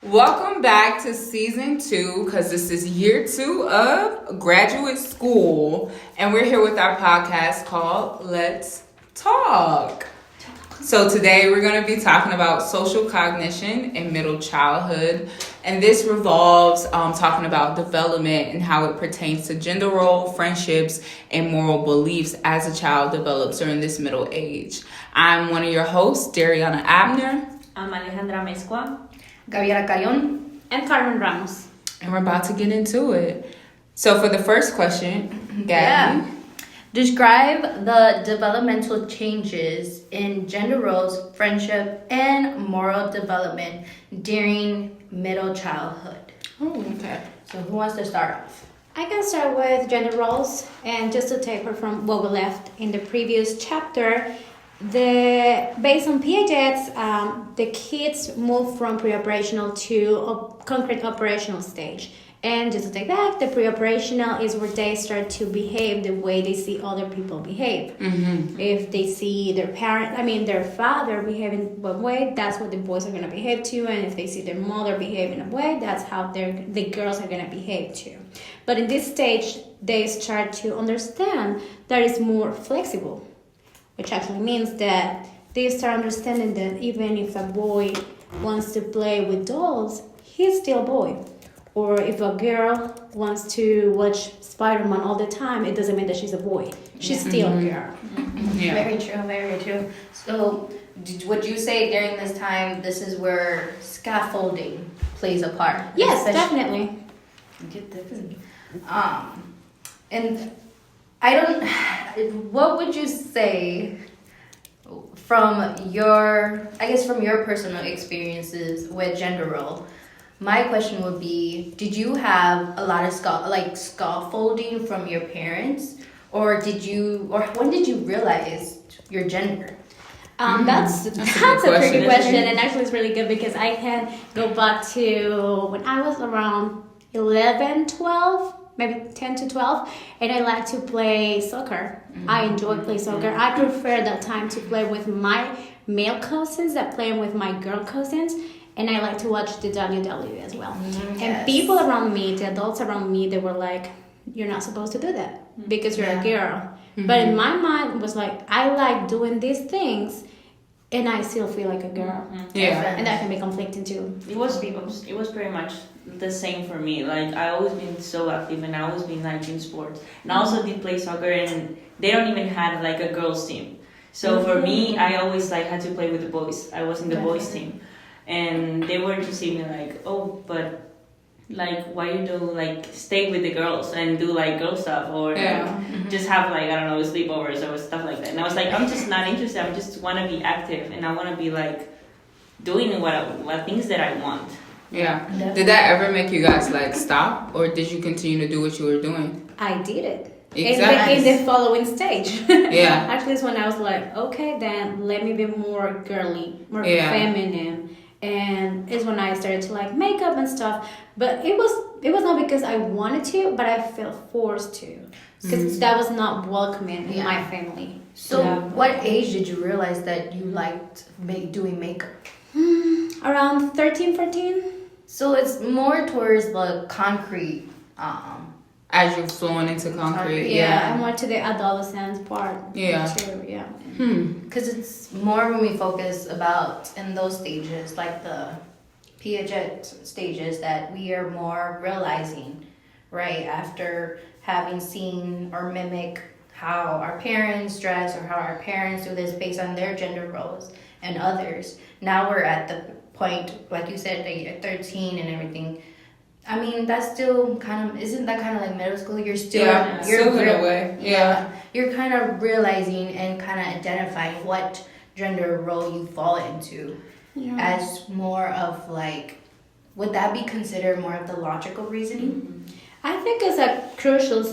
Welcome back to season 2 because this is year 2 of graduate school, and we're here with our podcast called Let's Talk. So today we're going to be talking about social cognition in middle childhood, and this revolves talking about development and how it pertains to gender role, friendships, and moral beliefs as a child develops during this middle age. I'm one of your hosts, Dariana Abner. I'm Alejandra Mezcua. Gabriela Cayón, and Carmen Ramos. And we're about to get into it. So for the first question, Gabby. Describe the developmental changes in gender roles, friendship, and moral development during middle childhood. Oh, okay. So who wants to start off? I can start with gender roles, and just to taper from what we left in the previous chapter, based on Piaget's, the kids move from pre-operational to a concrete operational stage. And just to take back, the pre-operational is where they start to behave the way they see other people behave. Mm-hmm. If they see their father behaving one way, that's what the boys are going to behave to. And if they see their mother behaving a way, that's how the girls are going to behave too. But in this stage, they start to understand that it's more flexible, which actually means that they start understanding that even if a boy wants to play with dolls, he's still a boy. Or if a girl wants to watch Spider-Man all the time, it doesn't mean that she's a boy. She's still a girl. Mm-hmm. Yeah. Very true, very true. So would you say during this time, this is where scaffolding plays a part? Yes, definitely. Get this. And I don't. What would you say from your personal experiences with gender role? My question would be: did you have a lot of scaffolding from your parents, or when did you realize your gender? That's a tricky question, and actually it's really good because I can go back to when I was around 11, 12. Maybe 10 to 12, and I like to play soccer. Mm-hmm. I enjoy playing soccer. I prefer that time to play with my male cousins than playing with my girl cousins, and I like to watch the WWE as well. Mm-hmm. And people around me, the adults around me, they were like, you're not supposed to do that because you're a girl. Mm-hmm. But in my mind, it was like, I like doing these things, and I still feel like a girl. Mm-hmm. Yeah. And that can be conflicting too. It was pretty much the same for me. Like, I always been so active, and I always been like in sports, and I also did play soccer, and they don't even have like a girls team. So for me, I always like had to play with the boys. I was in the boys team, and they were to see me like, oh, but like, why you do like stay with the girls and do like girl stuff, or just have like, I don't know, sleepovers or stuff like that. And I was like, I'm just not interested. I just want to be active, and I want to be like doing what things that I want. Yeah. Definitely. Did that ever make you guys like stop, or did you continue to do what you were doing? I did it. Exactly. In the following stage. Yeah. Actually, it's when I was like, okay, then let me be more girly, more feminine. And it's when I started to like makeup and stuff. But it was not because I wanted to, but I felt forced to. Because that was not welcoming in my family. So what age did you realize that you liked doing makeup? Around 13, 14. So it's more towards the concrete. As you're flowing into concrete. Yeah, more to the adolescent part. Yeah. Too, yeah. Because it's more when we focus about in those stages, like the Piaget stages, that we are more realizing, right, after having seen or mimic how our parents dress or how our parents do this based on their gender roles and others. Now we're at the point, like you said, that you're 13 and everything. I mean, that's still isn't that kind of like middle school? You're still, still in a way. Yeah. You're kind of realizing and kind of identifying what gender role you fall into as more of like, would that be considered more of the logical reasoning? I think it's a crucial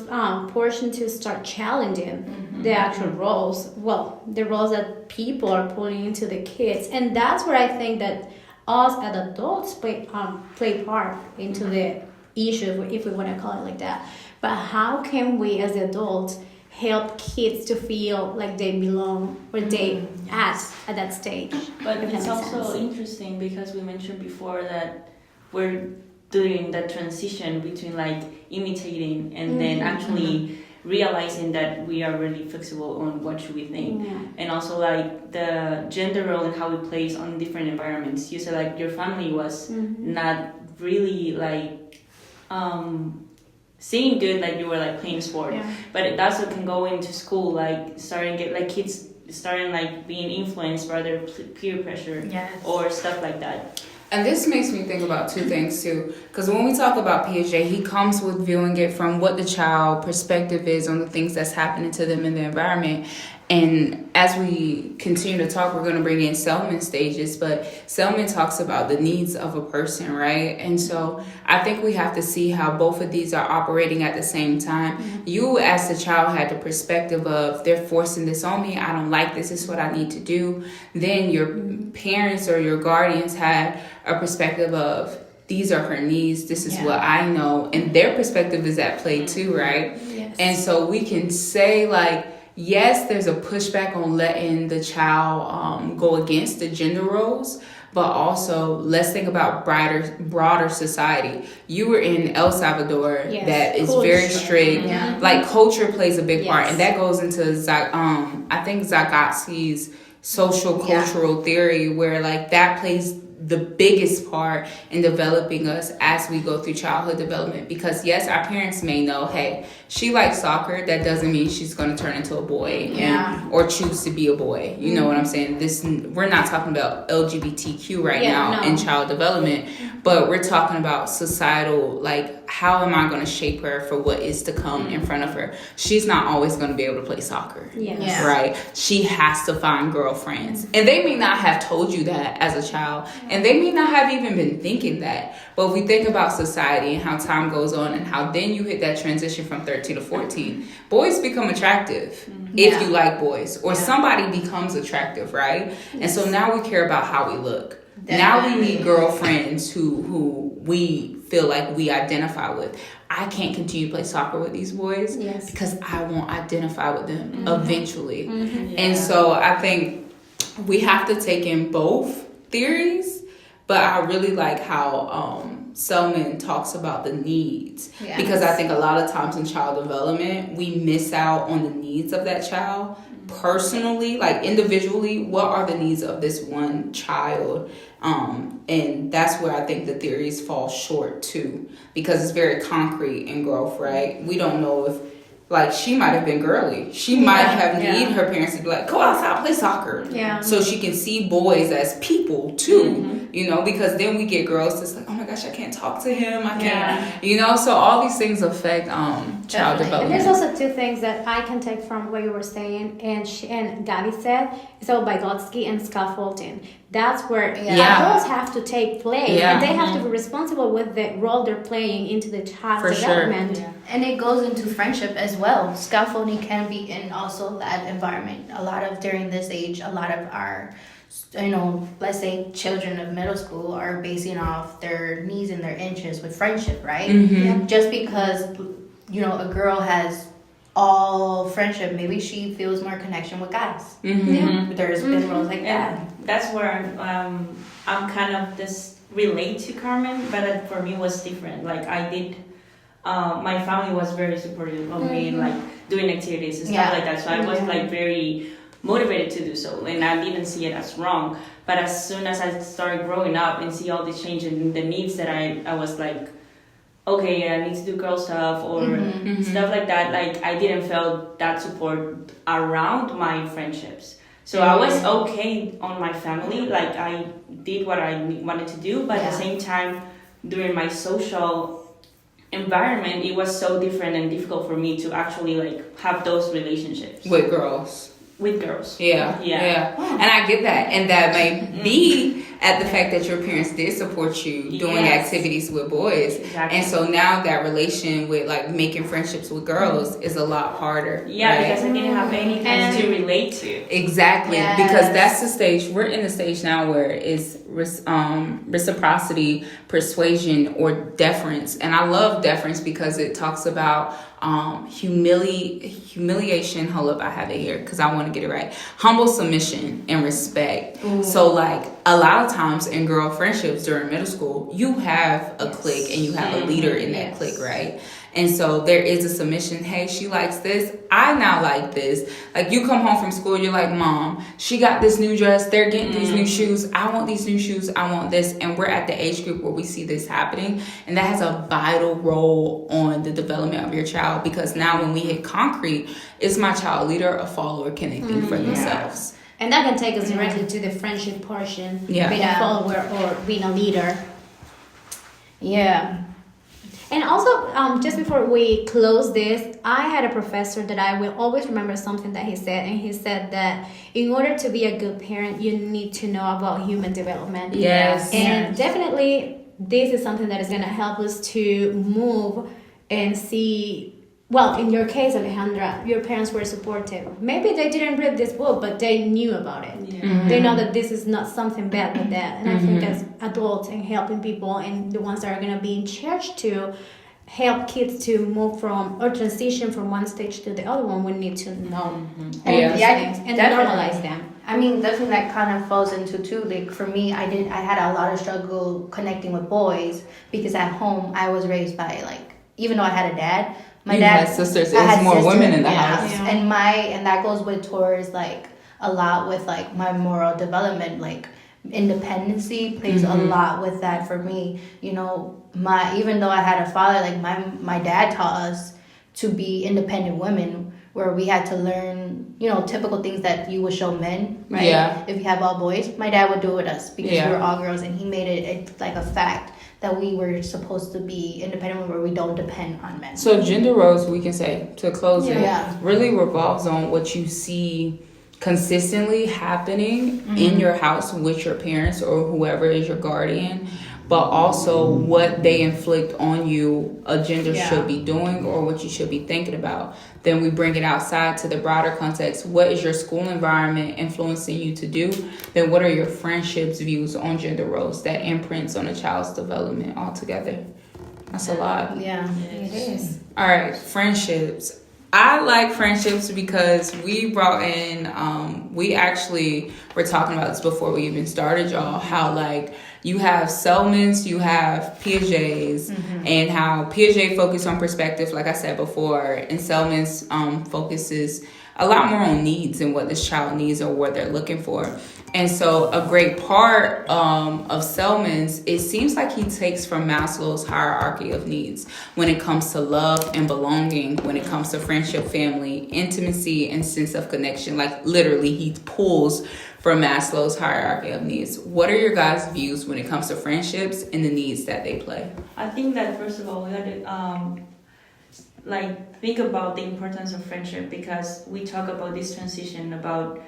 portion to start challenging the actual roles. Well, the roles that people are putting into the kids. And that's where I think that us as adults play part into the issue, if we want to call it like that. But how can we as adults help kids to feel like they belong or they at that stage? But it's also interesting because we mentioned before that we're doing that transition between like imitating and then actually realizing that we are really flexible on what should we think. And also like the gender role and how it plays on different environments. You said like your family was not really like seeing good, like you were like playing sport, but it also can go into school, like starting get like kids starting like being influenced by their peer pressure or stuff like that. And this makes me think about two things too, because when we talk about Piaget, he comes with viewing it from what the child perspective is on the things that's happening to them in the environment. And as we continue to talk, we're going to bring in Selman stages, but Selman talks about the needs of a person, right? And so I think we have to see how both of these are operating at the same time. You, as the child, had the perspective of, they're forcing this on me, I don't like this, is what I need to do. Then your parents or your guardians had a perspective of, these are her needs, this is what I know, and their perspective is at play too, right? And so we can say like, yes, there's a pushback on letting the child go against the gender roles, but also let's think about broader society. You were in El Salvador, that is very strict. Like culture plays a big part, and that goes into I think Zagotski's social cultural theory, where like that plays the biggest part in developing us as we go through childhood development. Because yes, our parents may know, hey, she likes soccer, that doesn't mean she's going to turn into a boy or choose to be a boy. You know what I'm saying? We're not talking about LGBTQ now in child development, but we're talking about societal, like, how am I going to shape her for what is to come in front of her? She's not always going to be able to play soccer, right? She has to find girlfriends. And they may not have told you that as a child, and they may not have even been thinking that. But if we think about society and how time goes on and how then you hit that transition from 13 to 14, boys become attractive if you like boys, or somebody becomes attractive, right? And so now we care about how we look. Now we need girlfriends who we feel like we identify with. I can't continue to play soccer with these boys because I won't identify with them eventually. And so I think we have to take in both theories, but I really like how Selman talks about the needs, because I think a lot of times in child development we miss out on the needs of that child personally, like individually. What are the needs of this one child? And that's where I think the theories fall short too, because it's very concrete in growth, right? We don't know if, like, she might have been girly. She might have need her parents to be like, go outside, play soccer. So she can see boys as people too, you know, because then we get girls that's like, oh my gosh, I can't talk to him. I can't, you know, so all these things affect child development. And there's also two things that I can take from what you were saying and Gabby said. It's about Vygotsky and scaffolding. That's where adults have to take place, and they have to be responsible with the role they're playing into the child's development. And it goes into friendship as well. Scaffolding can be in also that environment. A lot of, during this age, a lot of our, you know, let's say children of middle school are basing off their needs and their interests with friendship, right? Just because, you know, a girl has all friendship, maybe she feels more connection with guys. There's been roles like that. That's where I'm kind of this relate to Carmen, but for me it was different. Like I did, my family was very supportive of me, like doing activities and stuff like that. So I was like very motivated to do so, and I didn't see it as wrong. But as soon as I started growing up and see all these changes and the needs that I was like, okay, I need to do girl stuff or stuff like that. Like I didn't feel that support around my friendships. So I was okay on my family. Like I did what I wanted to do, but at the same time, during my social environment, it was so different and difficult for me to actually like have those relationships with girls. Yeah. And I get that, and that may be at the fact that your parents did support you doing activities with boys, and so now that relation with like making friendships with girls is a lot harder. Because I didn't have anything to relate to. Exactly, because that's the stage we're in. The stage now where it's reciprocity, persuasion, or deference, and I love deference because it talks about humiliation. Hold up, I have it here because I want to get it right. Humble submission and respect. Ooh. So like a lot of times in girl friendships during middle school, you have a clique and you have a leader in that clique, right? And so there is a submission. Hey, she likes this. I now like this. Like you come home from school, you're like, Mom, she got this new dress. They're getting these new shoes. I want these new shoes. I want this. And we're at the age group where we see this happening. And that has a vital role on the development of your child. Because now when we hit concrete, is my child leader or follower? Can they think for themselves? And that can take us directly to the friendship portion. Yeah. Being a follower or being a leader. Yeah. And also, just before we close this, I had a professor that I will always remember something that he said. And he said that in order to be a good parent, you need to know about human development. Yes. And definitely, this is something that is going to help us to move and see. Well, in your case, Alejandra, your parents were supportive. Maybe they didn't read this book, but they knew about it. Yeah. Mm-hmm. They know that this is not something bad with that. And I think as adults and helping people and the ones that are going to be in charge to help kids to move from or transition from one stage to the other one, we need to know things and normalize them. I mean, definitely that kind of falls into too. Like for me, I had a lot of struggle connecting with boys because at home I was raised by like, even though I had a dad, my dad had sisters. There's more women in the house, and that goes with towards like a lot with like my moral development. Like independency plays a lot with that for me. You know, even though I had a father, like my dad taught us to be independent women, where we had to learn, you know, typical things that you would show men, right? Yeah. If you have all boys, my dad would do it with us because we were all girls, and he made it like a fact that we were supposed to be independent where we don't depend on men. So gender roles, we can say, to close it, really revolves on what you see consistently happening in your house with your parents or whoever is your guardian, but also what they inflict on you a gender should be doing or what you should be thinking about. Then we bring it outside to the broader context. What is your school environment influencing you to do? Then what are your friendships' views on gender roles that imprints on a child's development altogether? That's a lot. Yeah, it is. All right, friendships. I like friendships because we brought in, we actually were talking about this before we even started, y'all, how like you have Selmans, you have Piaget's, and how Piaget focused on perspective, like I said before, and Selmans focuses a lot more on needs and what this child needs or what they're looking for. And so a great part of Selman's, it seems like he takes from Maslow's hierarchy of needs when it comes to love and belonging, when it comes to friendship, family, intimacy, and sense of connection. Like literally he pulls from Maslow's hierarchy of needs. What are your guys' views when it comes to friendships and the needs that they play? I think that first of all, we got to think about the importance of friendship, because we talk about this transition about,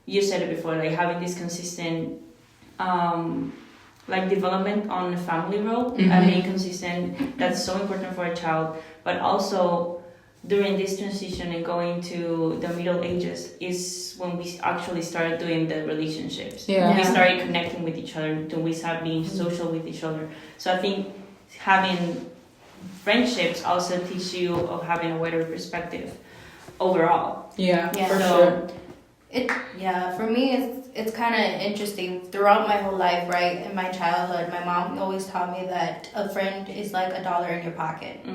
you said it before, like having this consistent development on the family role and being consistent. That's so important for a child. But also during this transition and going to the middle ages is when we actually started doing the relationships. We started connecting with each other, we started being social with each other. So I think having friendships also teach you of having a wider perspective overall. For sure. For me, it's kind of interesting. Throughout my whole life, right, in my childhood, my mom always taught me that a friend is like $1 in your pocket.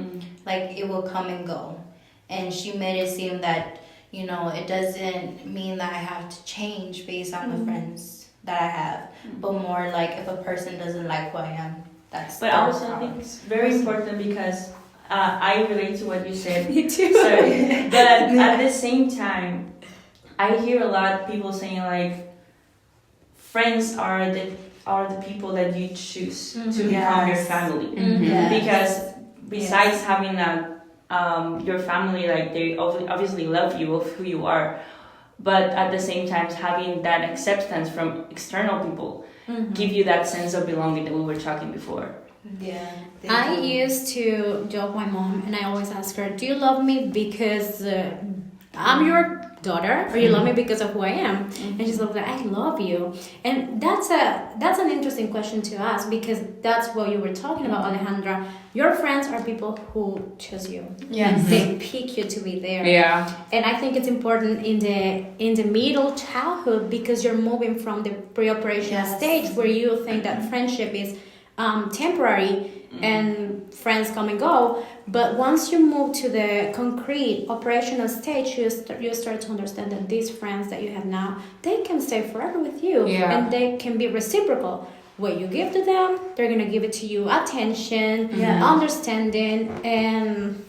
Like, it will come and go. And she made it seem that, you know, it doesn't mean that I have to change based on the friends that I have, but more like if a person doesn't like who I am, that's. But I also think it's very important because I relate to what you said. Me too. Sorry. But at the same time, I hear a lot of people saying like, friends are the people that you choose to become your family. Because besides having that, your family, like they obviously love you of who you are, but at the same time having that acceptance from external people give you that sense of belonging that we were talking before. I used to joke my mom, and I always ask her, do you love me because I'm your daughter, or you love me because of who I am. And she's like, I love you. And that's an interesting question to ask, because that's what you were talking about, Alejandra. Your friends are people who choose you. Yes. They pick you to be there. Yeah. And I think it's important in the middle childhood, because you're moving from the pre-operational stage where you think that friendship is temporary and friends come and go. But once you move to the concrete operational stage, you start to understand that these friends that you have now, they can stay forever with you. Yeah. And they can be reciprocal. What you give to them, they're going to give it to you. Attention, understanding, and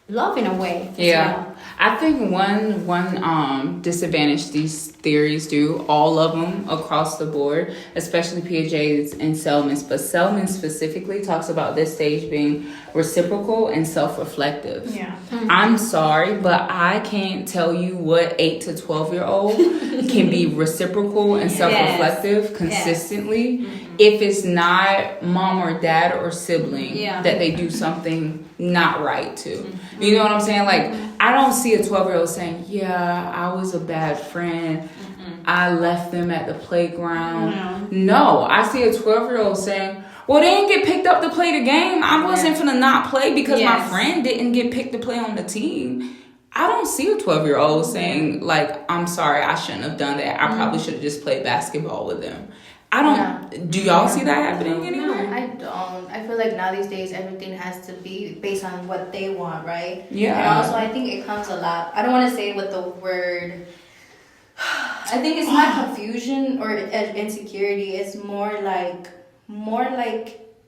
love in a way. Yeah. I think one disadvantage these theories do, all of them across the board, especially Piaget's and Selman's, but Selman specifically talks about this stage being reciprocal and self-reflective. Yeah. I'm sorry, but I can't tell you what 8 to 12-year-old can be reciprocal and self-reflective consistently if it's not mom or dad or sibling that they do something not right to. You know what I'm saying? Like, I don't see a 12-year-old saying, yeah, I was a bad friend. I left them at the playground. No, I see a 12-year-old saying, well, they didn't get picked up to play the game. I wasn't finna not play because my friend didn't get picked to play on the team. I don't see a 12-year-old saying, like, I'm sorry, I shouldn't have done that. I probably should have just played basketball with them. I don't. Do y'all see that happening anywhere? I don't. I feel like now these days everything has to be based on what they want, right? Yeah. And also I think it comes a lot. I don't want to say it with the word. I think it's not confusion or insecurity. It's more like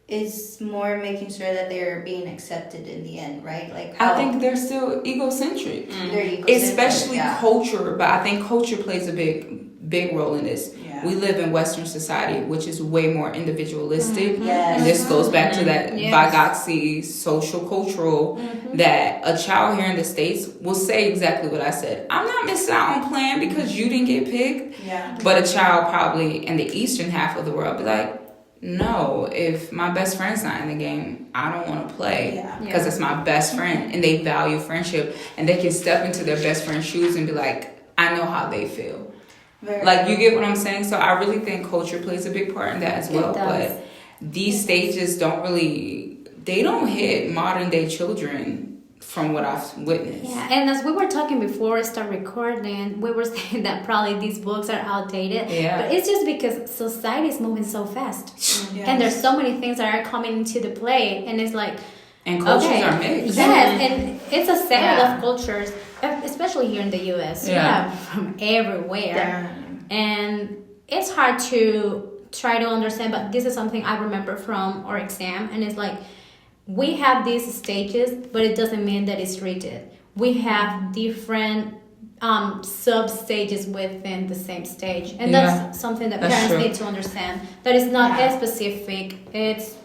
it's more making sure that they're being accepted in the end, right? Like I think they're still egocentric, they're egocentric, especially culture. But I think culture plays a big role in this. We live in Western society, which is way more individualistic. Yes. And this goes back to that Vygotsky social cultural that a child here in the States will say exactly what I said. I'm not missing out on playing because you didn't get picked. Yeah. But a child probably in the eastern half of the world be like, no, if my best friend's not in the game, I don't want to play because it's my best friend. And they value friendship. And they can step into their best friend's shoes and be like, I know how they feel. Like, you get what I'm saying? So I really think culture plays a big part in that as well. But these stages don't hit modern day children from what I've witnessed. Yeah, and as we were talking before I start recording, we were saying that probably these books are outdated. Yeah. But it's just because society is moving so fast. And there's so many things that are coming into the play. And it's like... And cultures are mixed. Yes, and it's a settle of cultures, especially here in the U.S. Yeah, from everywhere. And it's hard to try to understand, but this is something I remember from our exam. And it's like, we have these stages, but it doesn't mean that it's rigid. We have different sub-stages within the same stage. And that's something that parents need to understand. That is not as specific. It's...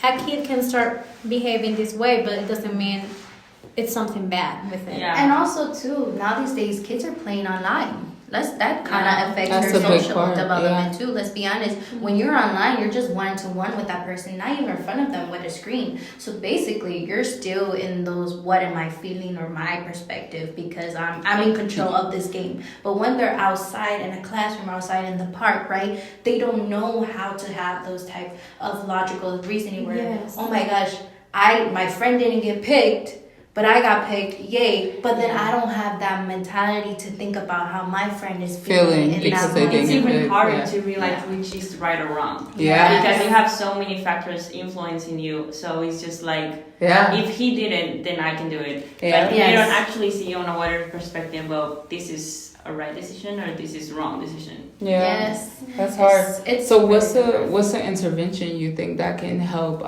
A kid can start behaving this way, but it doesn't mean it's something bad with it. Yeah. And also, too, now these days, kids are playing online. That kind of affects their social development, too. Let's be honest. When you're online, you're just one-to-one with that person, not even in front of them with a screen. So basically, you're still in those what am I feeling or my perspective because I'm in control of this game. But when they're outside in a classroom, outside in the park, right, they don't know how to have those type of logical reasoning where, oh my gosh, my friend didn't get picked, but I got picked, yay. But then I don't have that mentality to think about how my friend is feeling. It's even harder to realize which is right or wrong. Yeah. Because you have so many factors influencing you. So it's just like, if he didn't, then I can do it. Yeah. But you don't actually see on a wider perspective, well, this is a right decision or this is wrong decision. Yeah. Yes. That's hard. So what's the intervention you think that can help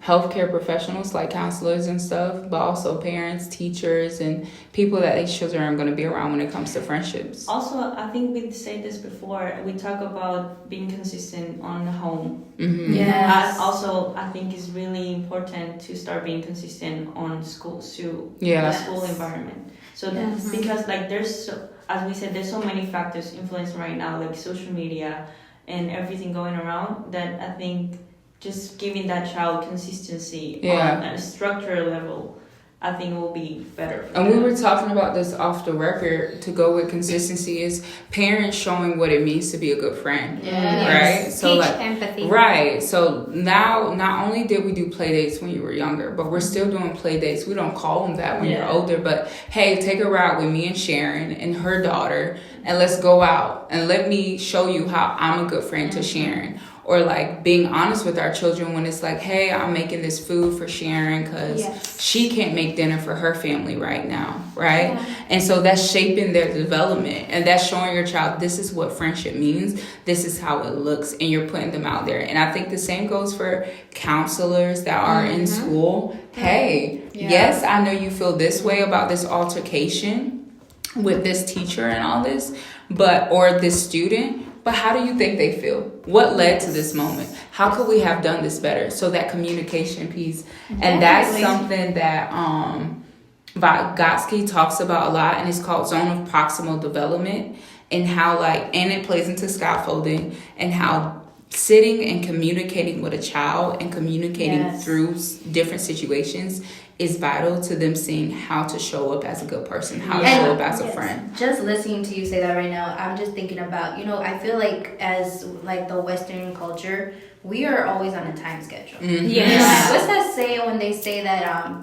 healthcare professionals like counselors and stuff, but also parents, teachers, and people that these children are going to be around when it comes to friendships? Also, I think we said this before. We talk about being consistent on the home. Mm-hmm. Yes. Also, I think it's really important to start being consistent on schools too. The school environment. So because as we said, there's so many factors influencing right now, like social media and everything going around, that I think just giving that child consistency on a structural level I think it will be better. And we were talking about this off the record. To go with consistency is parents showing what it means to be a good friend. Yes. Right? So Teach like empathy. right. So now not only did we do play dates when you were younger, but we're still doing play dates. We don't call them that when you're older, but hey, take a ride with me and Sharon and her daughter and let's go out and let me show you how I'm a good friend to Sharon. Or like being honest with our children when it's like, hey, I'm making this food for Sharon because she can't make dinner for her family right now, right? Yeah. And so that's shaping their development, and that's showing your child this is what friendship means, this is how it looks, and you're putting them out there. And I think the same goes for counselors that are in school. Hey, yes, I know you feel this way about this altercation with this teacher and all this, but or this student. But how do you think they feel? What led to this moment? How could we have done this better? So that communication piece. And that's something that Vygotsky talks about a lot, and it's called zone of proximal development, and how and it plays into scaffolding, and how sitting and communicating with a child and communicating through different situations is vital to them seeing how to show up as a good person, how to show up as a friend. Just listening to you say that right now, I'm just thinking about, I feel like as like the Western culture, we are always on a time schedule. Yes. What's that saying when they say that,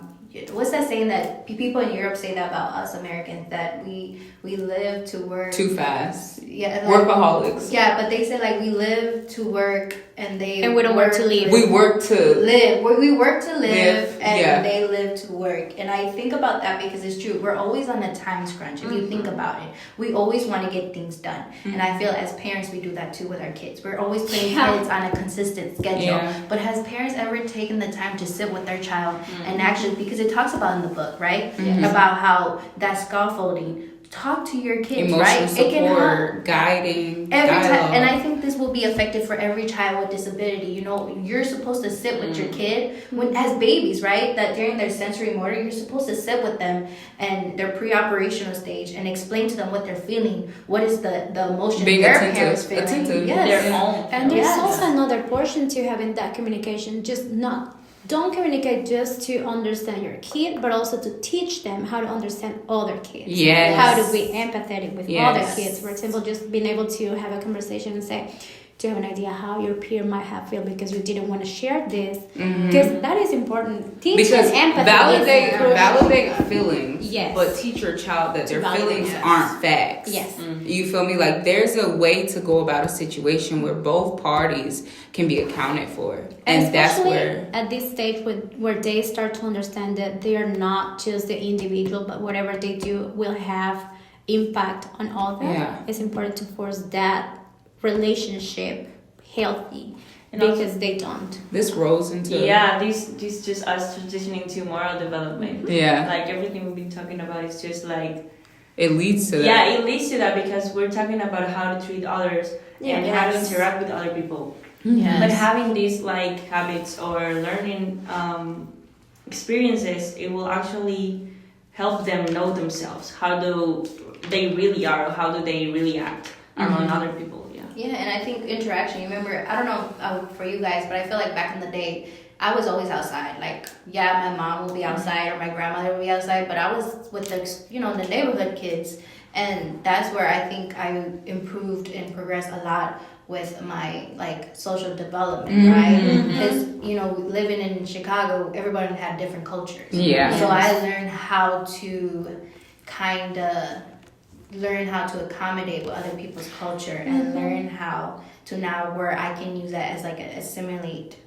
what's that saying that people in Europe say that about us Americans, that we live to work too fast. Yeah, workaholics. Yeah, but they say like we live to work and we don't work to live. We work to live. We work to live and they live to work. And I think about that because it's true. We're always on a time crunch. If you think about it, we always want to get things done. And I feel as parents we do that too with our kids. We're always putting kids on a consistent schedule. But has parents ever taken the time to sit with their child and actually, because it talks about in the book, right? About how that scaffolding, talk to your kids, emotional right? Support, it can help. Guiding, every dialogue. time, and I think this will be effective for every child with disability. You're supposed to sit with your kid as babies, right? That during their sensory motor, you're supposed to sit with them and their pre-operational stage and explain to them what they're feeling, what is the emotion being their attentive, parents feeling. attentive. Yes. And there's also another portion to having that communication. Don't communicate just to understand your kid, but also to teach them how to understand other kids. Yes. How to be empathetic with other kids. For example, just being able to have a conversation and say, do you have an idea how your peer might have felt because you didn't want to share this? Because that is important. Teach them empathy. Validate feelings. Yes. But teach your child that their feelings aren't facts. Yes. You feel me? Like there's a way to go about a situation where both parties can be accounted for. And that's where at this stage where they start to understand that they are not just the individual, but whatever they do will have impact on others. Yeah. It's important to force that relationship healthy, and because also, they don't. This rolls into this just us transitioning to moral development. Like everything we've been talking about is just like it leads to that. Yeah, it leads to that because we're talking about how to treat others and how to interact with other people. But having these like habits or learning experiences, it will actually help them know themselves. How do they really are? How do they really act around other people? Yeah, and I think interaction, you remember, I don't know for you guys, but I feel like back in the day, I was always outside. Like, my mom will be outside or my grandmother will be outside, but I was with the neighborhood kids. And that's where I think I improved and progressed a lot with my, social development, right? Because, living in Chicago, everybody had different cultures. Yeah. So I learned how to learn how to accommodate with other people's culture and learn how to now where I can use that as a assimilate,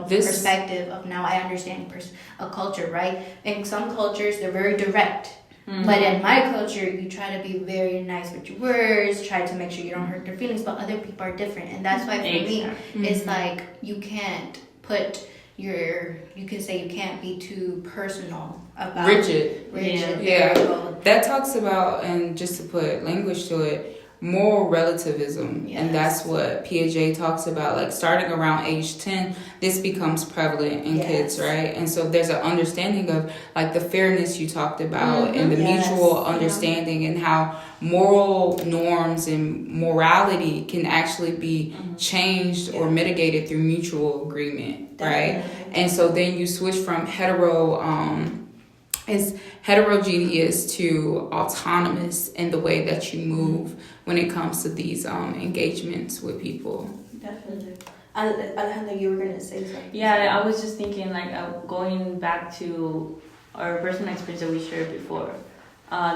perspective of now I understand a culture, right? In some cultures, they're very direct. But in my culture, you try to be very nice with your words, try to make sure you don't hurt their feelings, but other people are different. And that's why for me, it's like you can't put you can say you can't be too personal about rigid. Yeah. That talks about, and just to put language to it, moral relativism. And that's what Piaget talks about. Starting around age 10, this becomes prevalent in kids, right? And so there's an understanding of the fairness you talked about and the mutual understanding and how moral norms and morality can actually be changed or mitigated through mutual agreement, right? And so then you switch from is heterogeneous to autonomous in the way that you move when it comes to these engagements with people. Definitely. Alejandra, you were gonna say something. Yeah, I was just thinking, like, going back to our personal experience that we shared before.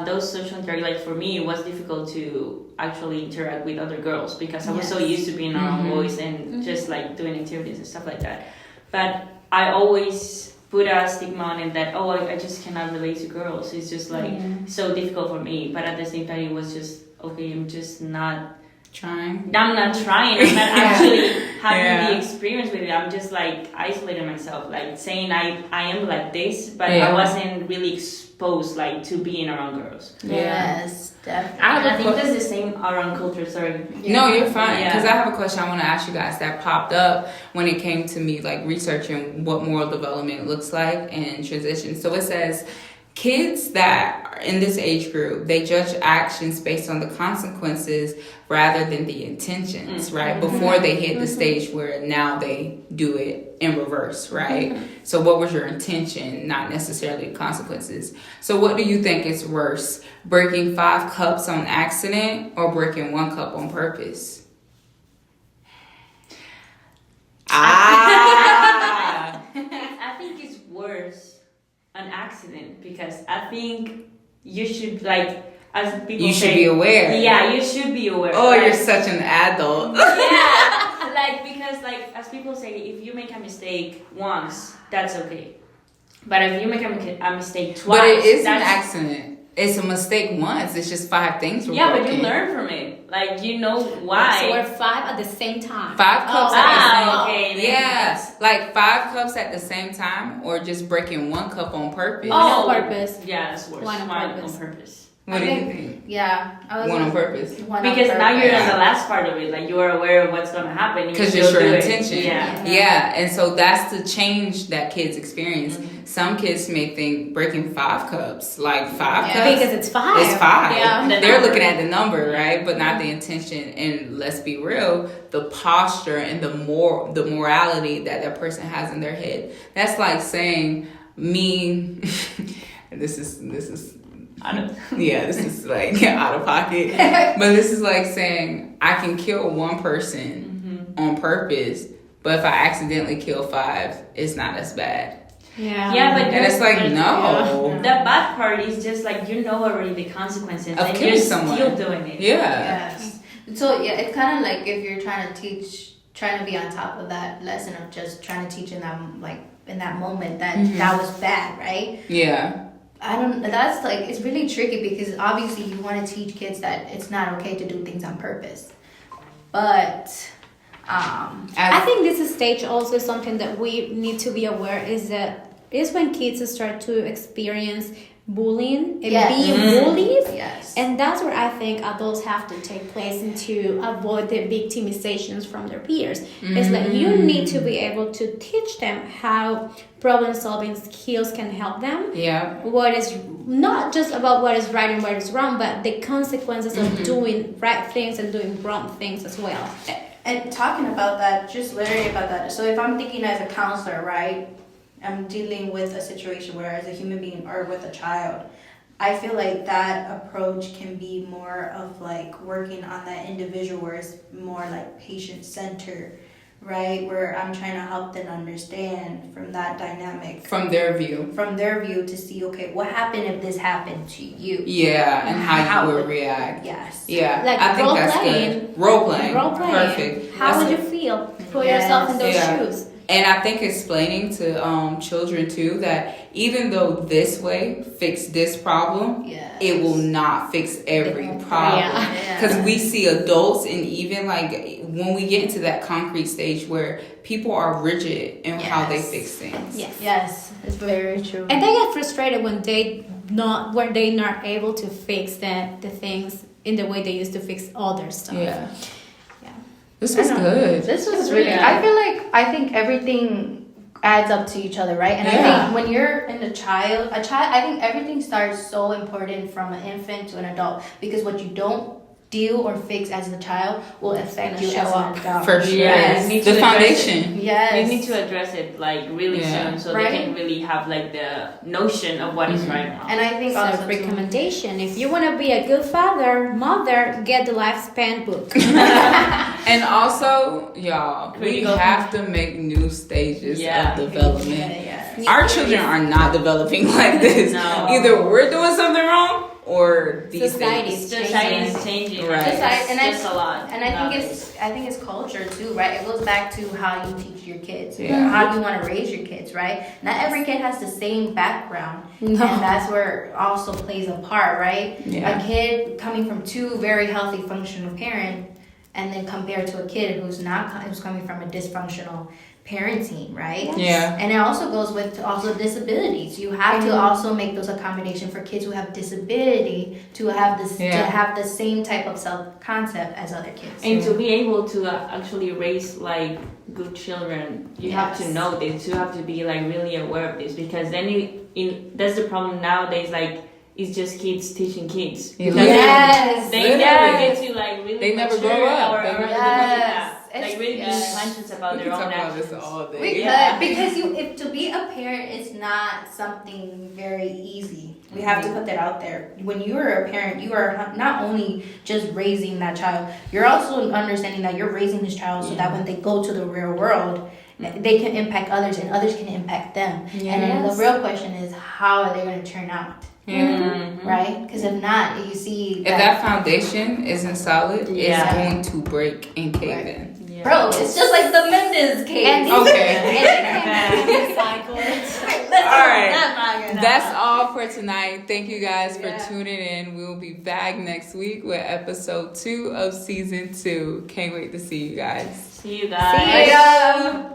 Those social interaction, like for me, it was difficult to actually interact with other girls because I was so used to being around boys and just like doing activities and stuff like that. But I always put a stigma on it that, I just cannot relate to girls. It's just like so difficult for me. But at the same time, it was just, okay, I'm just not trying. I'm not trying. I'm not actually having the experience with it. I'm just like isolating myself, like saying I am like this, but I wasn't really exposed like to being around girls. Yes, definitely. I think that's the same around culture. Sorry. No, you're fine. Because I have a question I want to ask you guys that popped up when it came to me like researching what moral development looks like and transition. So it says, kids that are in this age group, they judge actions based on the consequences rather than the intentions, right? Before they hit the stage where now they do it in reverse, right? So what was your intention, not necessarily the consequences. So what do you think is worse, breaking 5 cups on accident or breaking 1 cup on purpose? I think it's worse an accident because I think you should as people you say, should be aware. Yeah, you should be aware. Oh, you're such an adult. Yeah, because as people say, if you make a mistake once, that's okay. But if you make a mistake twice, but it is an accident. It's a mistake once. It's just 5 things were broken. But you learn from it. Like, you know why. So we're 5 at the same time. 5 cups at the same time. Okay. Yes. Like 5 cups at the same time or just breaking 1 cup on purpose. On purpose. Yeah, that's worse. One on purpose. What do you think? Yeah. One on purpose. Because now you're in the last part of it. Like, you are aware of what's going to happen. Because it's your intention. Yeah. And so that's the change that kids experience. Some kids may think breaking 5 cups, like 5 cups. Because it's 5. It's 5. Yeah. They're looking at the number, right? But not the intention. And let's be real, the posture and the morality that person has in their head. That's like saying me. This is this is like out of pocket. But this is like saying I can kill 1 person on purpose, but if I accidentally kill 5, it's not as bad. Yeah, but and it's like no. The bad part is just like you know already the consequences, of and killing you're someone. Still doing it. Yes. So it's kind of like if you're trying to be on top of that lesson of just trying to teach in that moment that was bad, right? Yeah. That's like, it's really tricky because obviously you want to teach kids that it's not okay to do things on purpose. But, I think this stage also is something that we need to be aware is when kids start to experience bullying and being bullied. Yes. And that's where I think adults have to take place and to avoid the victimizations from their peers. It's like you need to be able to teach them how problem solving skills can help them. Yeah. What is not just about what is right and what is wrong, but the consequences of doing right things and doing wrong things as well. And talking about that, just literally about that. So if I'm thinking as a counselor, right? I'm dealing with a situation where as a human being or with a child, I feel like that approach can be more of like working on that individual where it's more like patient-centered, right? Where I'm trying to help them understand from that dynamic. From their view to see, okay, what happened if this happened to you? Yeah, and how you would react. Yes. Yeah, Like I think that's role-playing. good. Role-playing. Perfect. How would you feel? Put yourself in those shoes. And I think explaining to children too that even though this way fix this problem, it will not fix every problem. Because we see adults and even like when we get into that concrete stage where people are rigid in how they fix things. Yes, it's very true. And they get frustrated when they're not able to fix the things in the way they used to fix other stuff. Yeah. This was good. This was really good. I think everything adds up to each other, right? And I think when you're in a child, I think everything starts so important from an infant to an adult because what you don't deal or fix as a child will affect you show as up. an adult. For sure. Yes. The foundation. Yes. You need to address it like really soon, so Right. they can really have like the notion of what is right and wrong. And I think So also too, recommendation: if you want to be a good father, mother, get the lifespan book. And also, y'all, we Critical. have to make new stages Yeah. of development. yes. Our children are not developing like this. No. Either we're doing something wrong or these Society's things. Society is changing. Right. Society- and I- Just a lot. And I think nowadays. it's culture too, right? It goes back to how you teach your kids, Yeah. how you want to raise your kids, right? Not every kid has the same background, No. and that's where it also plays a part, right? Yeah. A kid coming from two very healthy, functional parents, and then compared to a kid who's coming from a dysfunctional parenting, right? Yeah. And it also goes with also disabilities. You have to also make those accommodations for kids who have disability to have this to Yeah. have the same type of self concept as other kids. And to be able to actually raise like good children, you have to Yes. know this. You have to be like really aware of this, because then that's the problem nowadays. Like it's just kids teaching kids. Yeah. Because Yes. They Literally. never get to like really. They never mature grow up. Or, They or never- Yes. like really Yes. being conscious about We their can own talk about actions. this all day. We Yeah. could, because if to be a parent is not something very easy. We have to put that out there. When you are a parent, you are not only just raising that child, you're also understanding that you're raising this child so that when they go to the real world, they can impact others and others can impact them. And then the Yes. real question is, how are they going to turn out? Mhm. Right? Because if not, you see If that foundation isn't solid, Yeah. it's going to break and cave Right. in. Yeah. bro, it's just like the Mendes case. And Okay. All right. That's all for tonight. Thank you guys for Yeah. tuning in. We will be back next week with episode 2 of season 2. Can't wait to see you guys. See you guys. See ya.